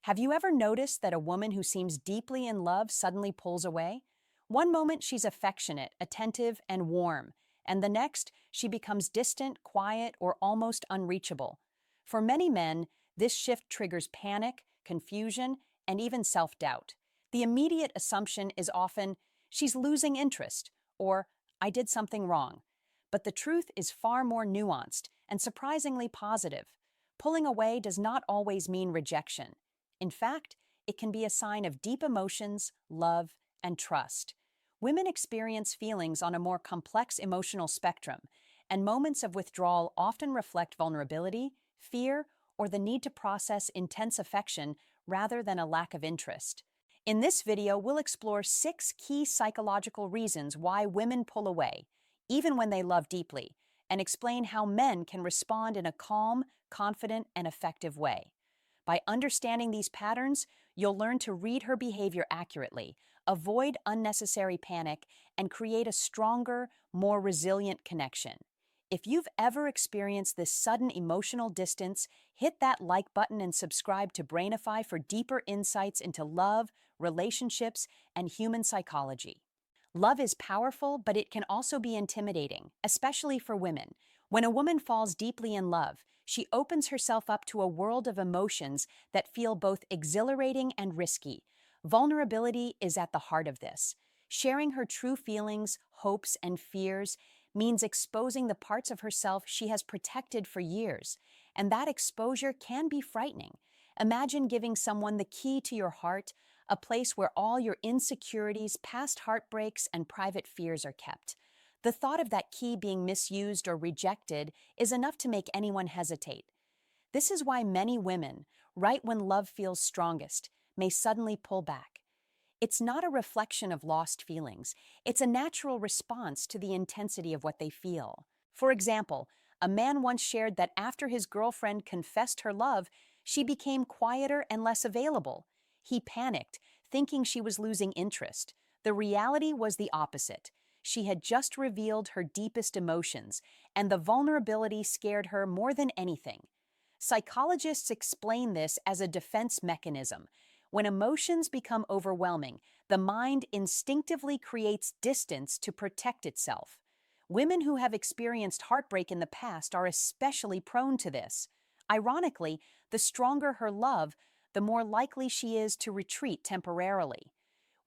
Have you ever noticed that a woman who seems deeply in love suddenly pulls away? One moment she's affectionate, attentive, and warm, and the next she becomes distant, quiet, or almost unreachable. For many men, this shift triggers panic, confusion, and even self-doubt. The immediate assumption is often, she's losing interest, or I did something wrong. But the truth is far more nuanced and surprisingly positive. Pulling away does not always mean rejection. In fact, it can be a sign of deep emotions, love, and trust. Women experience feelings on a more complex emotional spectrum, and moments of withdrawal often reflect vulnerability, fear, or the need to process intense affection rather than a lack of interest. In this video, we'll explore 6 key psychological reasons why women pull away, even when they love deeply, and explain how men can respond in a calm, confident, and effective way. By understanding these patterns, you'll learn to read her behavior accurately, avoid unnecessary panic, and create a stronger, more resilient connection. If you've ever experienced this sudden emotional distance, hit that like button and subscribe to Brainify for deeper insights into love, relationships, and human psychology. Love is powerful, but it can also be intimidating, especially for women. When a woman falls deeply in love, she opens herself up to a world of emotions that feel both exhilarating and risky. Vulnerability is at the heart of this. Sharing her true feelings, hopes, and fears means exposing the parts of herself she has protected for years, and that exposure can be frightening. Imagine giving someone the key to your heart, a place where all your insecurities, past heartbreaks, and private fears are kept. The thought of that key being misused or rejected is enough to make anyone hesitate. This is why many women, right when love feels strongest, may suddenly pull back. It's not a reflection of lost feelings. It's a natural response to the intensity of what they feel. For example, a man once shared that after his girlfriend confessed her love, she became quieter and less available. He panicked, thinking she was losing interest. The reality was the opposite. She had just revealed her deepest emotions, and the vulnerability scared her more than anything. Psychologists explain this as a defense mechanism. When emotions become overwhelming, the mind instinctively creates distance to protect itself. Women who have experienced heartbreak in the past are especially prone to this. Ironically, the stronger her love, the more likely she is to retreat temporarily.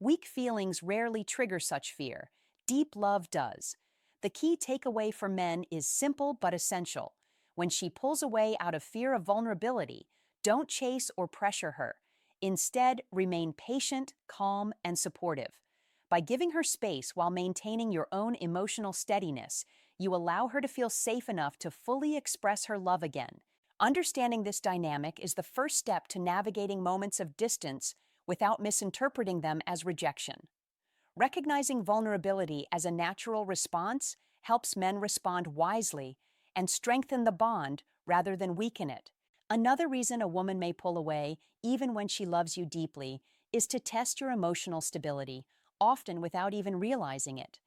Weak feelings rarely trigger such fear. Deep love does. The key takeaway for men is simple but essential. When she pulls away out of fear of vulnerability, don't chase or pressure her. Instead, remain patient, calm, and supportive. By giving her space while maintaining your own emotional steadiness, you allow her to feel safe enough to fully express her love again. Understanding this dynamic is the first step to navigating moments of distance without misinterpreting them as rejection. Recognizing vulnerability as a natural response helps men respond wisely and strengthen the bond rather than weaken it. Another reason a woman may pull away, even when she loves you deeply, is to test your emotional stability, often without even realizing it.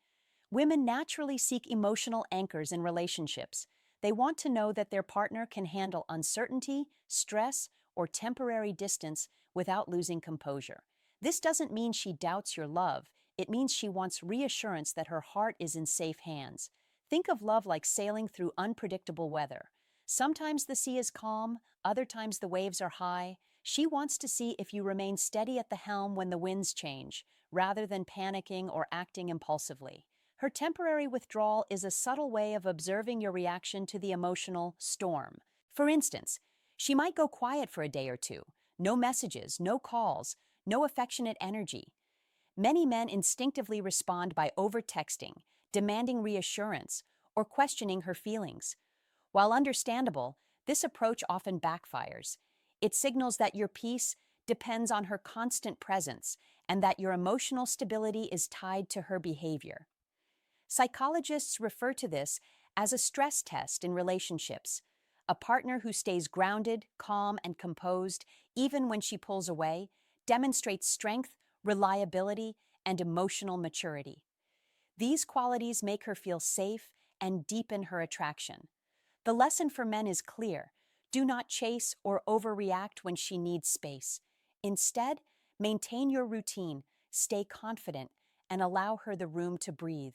Women naturally seek emotional anchors in relationships. They want to know that their partner can handle uncertainty, stress, or temporary distance without losing composure. This doesn't mean she doubts your love. It means she wants reassurance that her heart is in safe hands. Think of love like sailing through unpredictable weather. Sometimes the sea is calm, other times the waves are high. She wants to see if you remain steady at the helm when the winds change, rather than panicking or acting impulsively. Her temporary withdrawal is a subtle way of observing your reaction to the emotional storm. For instance, she might go quiet for a day or two. No messages, no calls, no affectionate energy. Many men instinctively respond by over-texting, demanding reassurance, or questioning her feelings. While understandable, this approach often backfires. It signals that your peace depends on her constant presence and that your emotional stability is tied to her behavior. Psychologists refer to this as a stress test in relationships. A partner who stays grounded, calm, and composed, even when she pulls away, demonstrates strength, reliability, and emotional maturity. These qualities make her feel safe and deepen her attraction. The lesson for men is clear. Do not chase or overreact when she needs space. Instead, maintain your routine, stay confident, and allow her the room to breathe.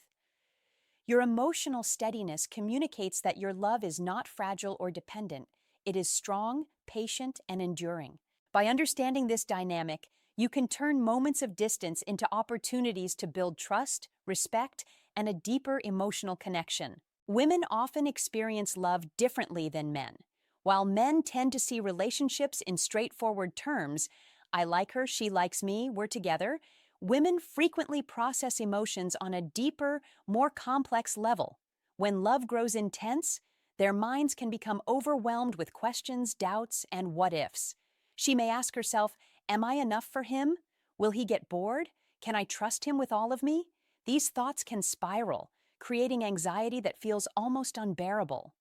Your emotional steadiness communicates that your love is not fragile or dependent. It is strong, patient, and enduring. By understanding this dynamic, you can turn moments of distance into opportunities to build trust, respect, and a deeper emotional connection. Women often experience love differently than men. While men tend to see relationships in straightforward terms, I like her, she likes me, we're together, women frequently process emotions on a deeper, more complex level. When love grows intense, their minds can become overwhelmed with questions, doubts, and what ifs. She may ask herself, am I enough for him? Will he get bored? Can I trust him with all of me? These thoughts can spiral, creating anxiety that feels almost unbearable.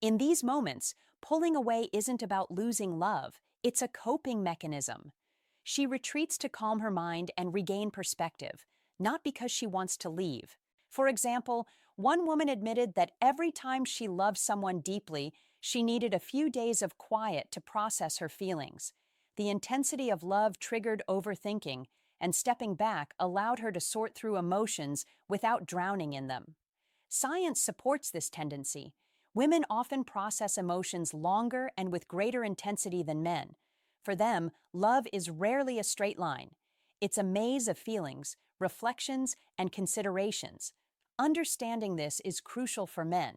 In these moments, pulling away isn't about losing love, it's a coping mechanism. She retreats to calm her mind and regain perspective, not because she wants to leave. For example, one woman admitted that every time she loved someone deeply, she needed a few days of quiet to process her feelings. The intensity of love triggered overthinking, and stepping back allowed her to sort through emotions without drowning in them. Science supports this tendency. Women often process emotions longer and with greater intensity than men. For them, love is rarely a straight line. It's a maze of feelings, reflections, and considerations. Understanding this is crucial for men.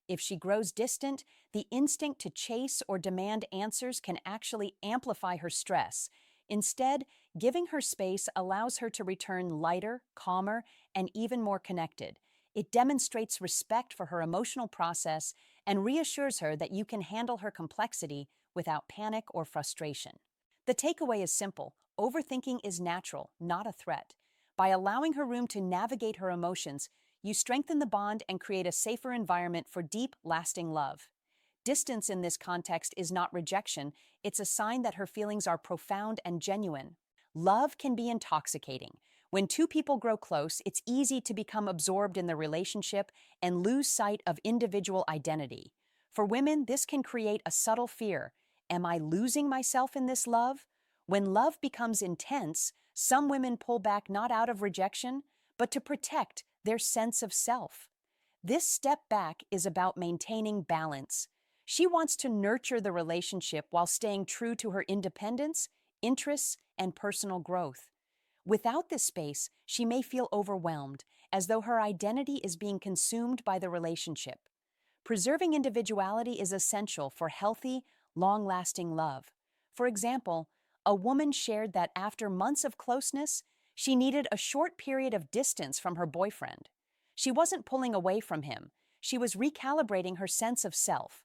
If she grows distant, the instinct to chase or demand answers can actually amplify her stress. Instead, giving her space allows her to return lighter, calmer, and even more connected. It demonstrates respect for her emotional process and reassures her that you can handle her complexity without panic or frustration. The takeaway is simple. Overthinking is natural, not a threat. By allowing her room to navigate her emotions, you strengthen the bond and create a safer environment for deep, lasting love. Distance in this context is not rejection, it's a sign that her feelings are profound and genuine. Love can be intoxicating. When two people grow close, it's easy to become absorbed in the relationship and lose sight of individual identity. For women, this can create a subtle fear. Am I losing myself in this love? When love becomes intense, some women pull back not out of rejection, but to protect their sense of self. This step back is about maintaining balance. She wants to nurture the relationship while staying true to her independence, interests, and personal growth. Without this space, she may feel overwhelmed, as though her identity is being consumed by the relationship. Preserving individuality is essential for healthy, long-lasting love. For example, a woman shared that after months of closeness, she needed a short period of distance from her boyfriend. She wasn't pulling away from him, she was recalibrating her sense of self.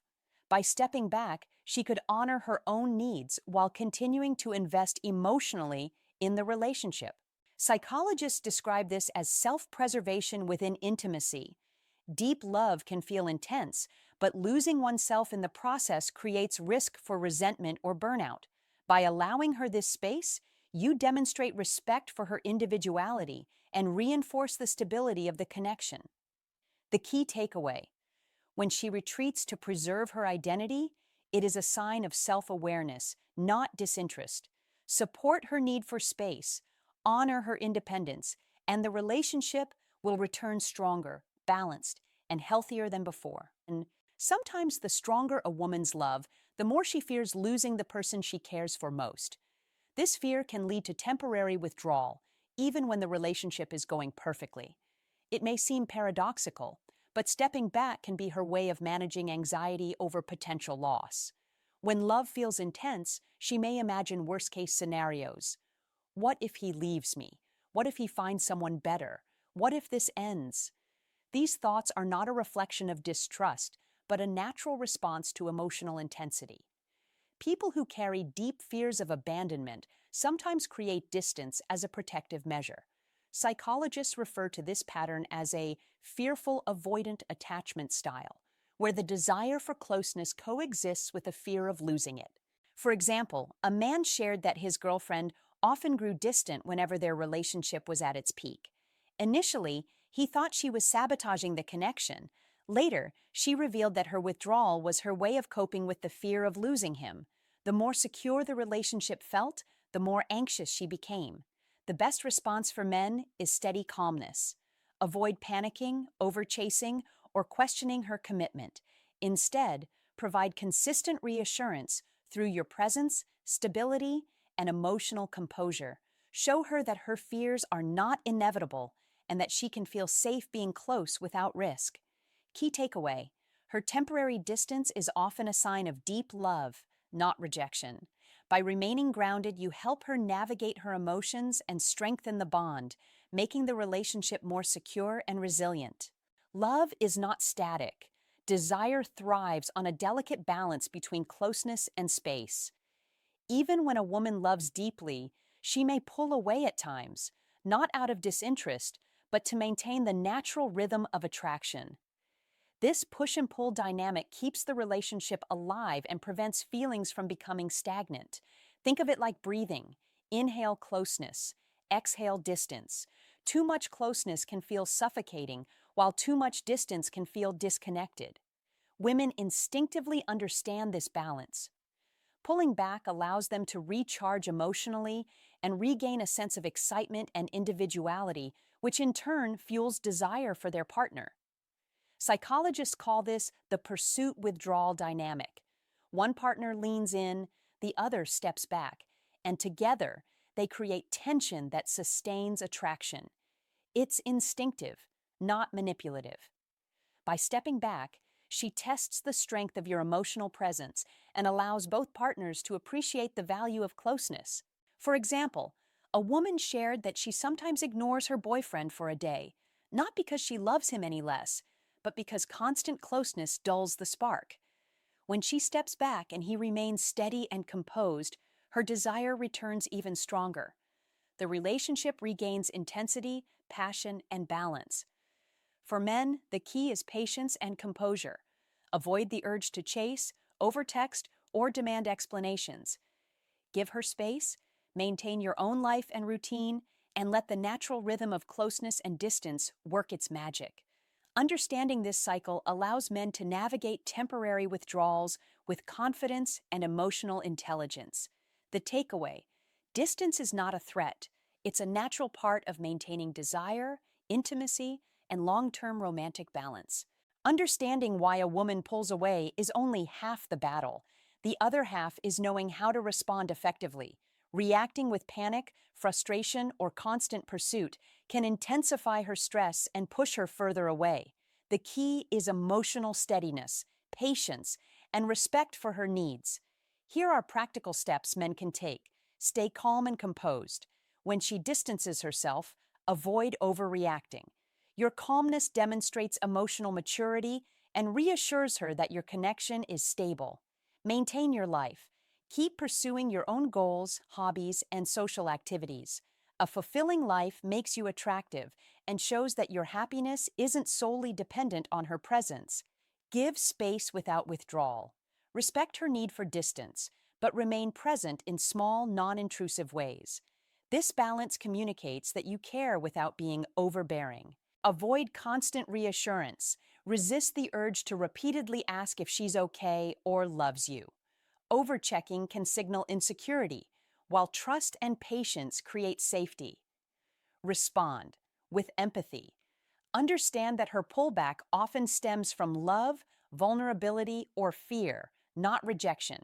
By stepping back, she could honor her own needs while continuing to invest emotionally in the relationship. Psychologists describe this as self-preservation within intimacy. Deep love can feel intense, but losing oneself in the process creates risk for resentment or burnout. By allowing her this space, you demonstrate respect for her individuality and reinforce the stability of the connection. The key takeaway: when she retreats to preserve her identity, it is a sign of self-awareness, not disinterest. Support her need for space, honor her independence, and the relationship will return stronger, balanced, and healthier than before. And sometimes the stronger a woman's love, the more she fears losing the person she cares for most. This fear can lead to temporary withdrawal, even when the relationship is going perfectly. It may seem paradoxical, but stepping back can be her way of managing anxiety over potential loss. When love feels intense, she may imagine worst-case scenarios. What if he leaves me? What if he finds someone better? What if this ends? These thoughts are not a reflection of distrust, but a natural response to emotional intensity. People who carry deep fears of abandonment sometimes create distance as a protective measure. Psychologists refer to this pattern as a fearful avoidant attachment style, where the desire for closeness coexists with the fear of losing it. For example, a man shared that his girlfriend often grew distant whenever their relationship was at its peak. Initially, he thought she was sabotaging the connection. Later, she revealed that her withdrawal was her way of coping with the fear of losing him. The more secure the relationship felt, the more anxious she became. The best response for men is steady calmness. Avoid panicking, overchasing, or questioning her commitment. Instead, provide consistent reassurance through your presence, stability, and emotional composure. Show her that her fears are not inevitable and that she can feel safe being close without risk. Key takeaway: her temporary distance is often a sign of deep love, not rejection. By remaining grounded, you help her navigate her emotions and strengthen the bond, making the relationship more secure and resilient. Love is not static. Desire thrives on a delicate balance between closeness and space. Even when a woman loves deeply, she may pull away at times, not out of disinterest, but to maintain the natural rhythm of attraction. This push and pull dynamic keeps the relationship alive and prevents feelings from becoming stagnant. Think of it like breathing. Inhale closeness, exhale distance. Too much closeness can feel suffocating, while too much distance can feel disconnected. Women instinctively understand this balance. Pulling back allows them to recharge emotionally and regain a sense of excitement and individuality, which in turn fuels desire for their partner. Psychologists call this the pursuit-withdrawal dynamic. One partner leans in, the other steps back, and together they create tension that sustains attraction. It's instinctive, not manipulative. By stepping back, she tests the strength of your emotional presence and allows both partners to appreciate the value of closeness. For example, a woman shared that she sometimes ignores her boyfriend for a day, not because she loves him any less, but because constant closeness dulls the spark. When she steps back and he remains steady and composed, her desire returns even stronger. The relationship regains intensity, passion, and balance. For men, the key is patience and composure. Avoid the urge to chase, overtext, or demand explanations. Give her space, maintain your own life and routine, and let the natural rhythm of closeness and distance work its magic. Understanding this cycle allows men to navigate temporary withdrawals with confidence and emotional intelligence. The takeaway: distance is not a threat. It's a natural part of maintaining desire, intimacy, and long-term romantic balance. Understanding why a woman pulls away is only half the battle. The other half is knowing how to respond effectively. Reacting with panic, frustration, or constant pursuit can intensify her stress and push her further away. The key is emotional steadiness, patience, and respect for her needs. Here are practical steps men can take. Stay calm and composed. When she distances herself, avoid overreacting. Your calmness demonstrates emotional maturity and reassures her that your connection is stable. Maintain your life. Keep pursuing your own goals, hobbies, and social activities. A fulfilling life makes you attractive and shows that your happiness isn't solely dependent on her presence. Give space without withdrawal. Respect her need for distance, but remain present in small, non-intrusive ways. This balance communicates that you care without being overbearing. Avoid constant reassurance. Resist the urge to repeatedly ask if she's okay or loves you. Overchecking can signal insecurity, while trust and patience create safety. Respond with empathy. Understand that her pullback often stems from love, vulnerability, or fear, not rejection.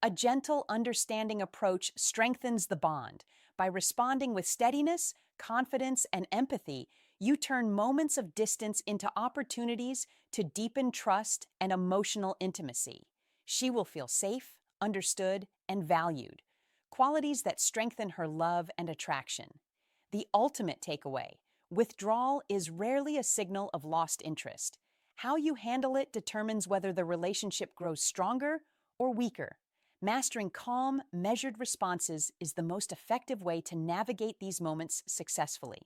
A gentle, understanding approach strengthens the bond. By responding with steadiness, confidence, and empathy, you turn moments of distance into opportunities to deepen trust and emotional intimacy. She will feel safe, understood, and valued, qualities that strengthen her love and attraction. The ultimate takeaway: withdrawal is rarely a signal of lost interest. How you handle it determines whether the relationship grows stronger or weaker. Mastering calm, measured responses is the most effective way to navigate these moments successfully.